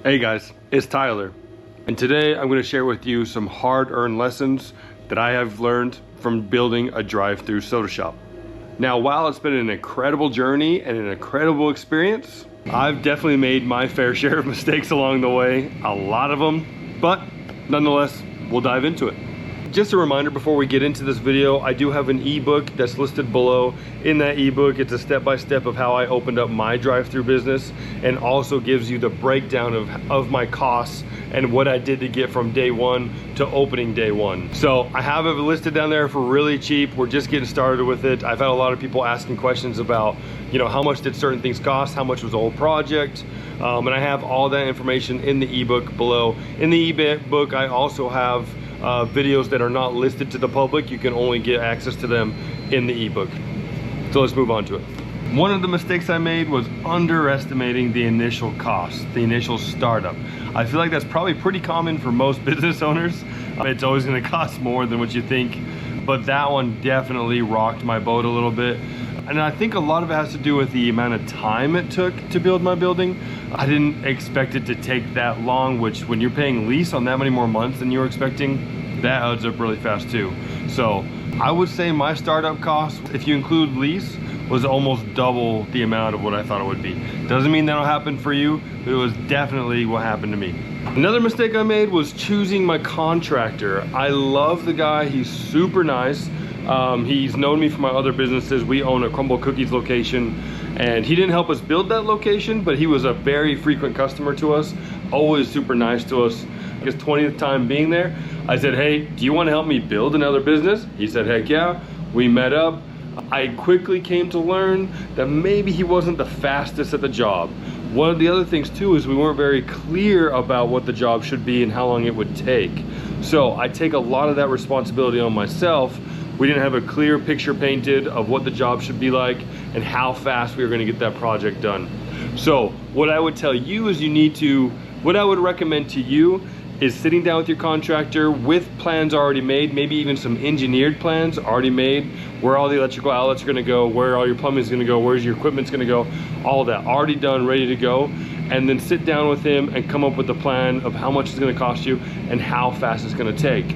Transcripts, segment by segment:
Hey guys, it's Tyler, and today I'm going to share with you some hard-earned lessons that I have learned from building a drive-thru soda shop. Now, while it's been an incredible journey and an incredible experience, I've definitely made my fair share of mistakes along the way, a lot of them, but nonetheless, we'll dive into it. Just a reminder before we get into this video, I do have an ebook that's listed below. In that ebook, it's a step-by-step of how I opened up my drive-thru business, and also gives you the breakdown of my costs and what I did to get from day one to opening day one. So I have it listed down there for really cheap. We're just getting started with it. I've had a lot of people asking questions about, how much did certain things cost? How much was the whole project? And I have all that information in the ebook below. In the ebook, I also have videos that are not listed to the public. You can only get access to them in the ebook. So let's move on to it. One of the mistakes I made was underestimating the initial cost, the initial startup. I feel like that's probably pretty common for most business owners. It's always going to cost more than what you think, but that one definitely rocked my boat a little bit. And I think a lot of it has to do with the amount of time it took to build my building. I didn't expect it to take that long, which when you're paying lease on that many more months than you were expecting, that adds up really fast too. So I would say my startup cost, if you include lease, was almost double the amount of what I thought it would be. Doesn't mean that'll happen for you, but it was definitely what happened to me. Another mistake I made was choosing my contractor. I love the guy, he's super nice. He's known me from my other businesses. We own a Crumble Cookies location, and he didn't help us build that location, but he was a very frequent customer to us, always super nice to us. His 20th time being there, I said, hey, do you want to help me build another business? He said, heck yeah. We met up. I quickly came to learn that maybe he wasn't the fastest at the job. One of the other things too is we weren't very clear about what the job should be and how long it would take. So I take a lot of that responsibility on myself. We didn't have a clear picture painted of what the job should be like and how fast we were going to get that project done. So what I would tell you is what I would recommend to you is sitting down with your contractor with plans already made, maybe even some engineered plans already made, where all the electrical outlets are gonna go, where all your plumbing is gonna go, where's your equipment's gonna go, all that already done, ready to go. And then sit down with him and come up with a plan of how much it's gonna cost you and how fast it's gonna take,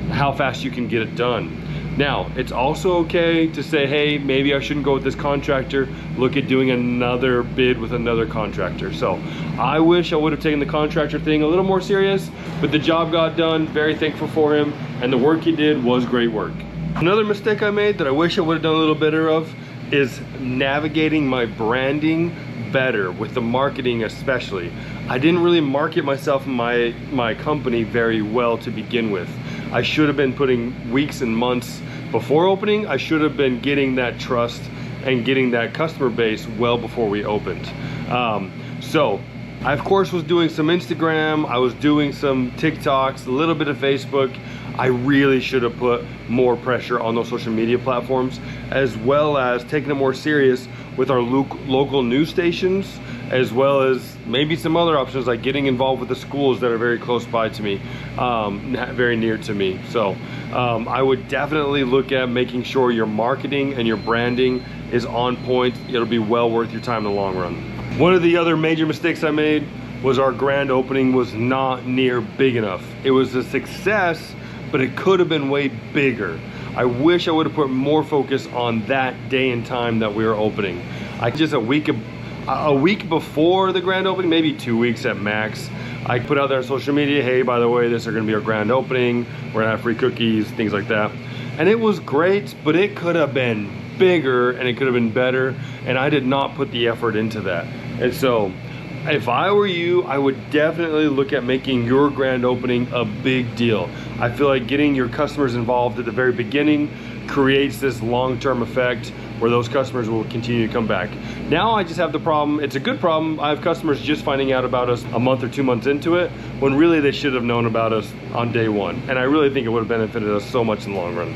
how fast you can get it done. Now, it's also okay to say, hey, maybe I shouldn't go with this contractor, look at doing another bid with another contractor. So I wish I would have taken the contractor thing a little more serious, but the job got done, very thankful for him, and the work he did was great work. Another mistake I made that I wish I would have done a little better of is navigating my branding better, with the marketing especially. I didn't really market myself and my company very well to begin with. I should have been putting weeks and months before opening. I should have been getting that trust and getting that customer base well before we opened. So I of course was doing some Instagram, I was doing some TikToks, a little bit of Facebook. I really should have put more pressure on those social media platforms, as well as taking it more serious with our local news stations, as well as maybe some other options like getting involved with the schools that are very close by to me, very near to me. So I would definitely look at making sure your marketing and your branding is on point. It'll be well worth your time in the long run. One of the other major mistakes I made was our grand opening was not near big enough. It was a success, but it could have been way bigger. I wish I would have put more focus on that day and time that we were opening. Just a week before the grand opening, maybe 2 weeks at max, I put out there on social media, hey, by the way, this is gonna be our grand opening. We're gonna have free cookies, things like that. And it was great, but it could have been bigger and it could have been better. And I did not put the effort into that. And so if I were you, I would definitely look at making your grand opening a big deal. I feel like getting your customers involved at the very beginning creates this long-term effect where those customers will continue to come back. Now I just have the problem, it's a good problem, I have customers just finding out about us a month or 2 months into it, when really they should have known about us on day one. And I really think it would have benefited us so much in the long run.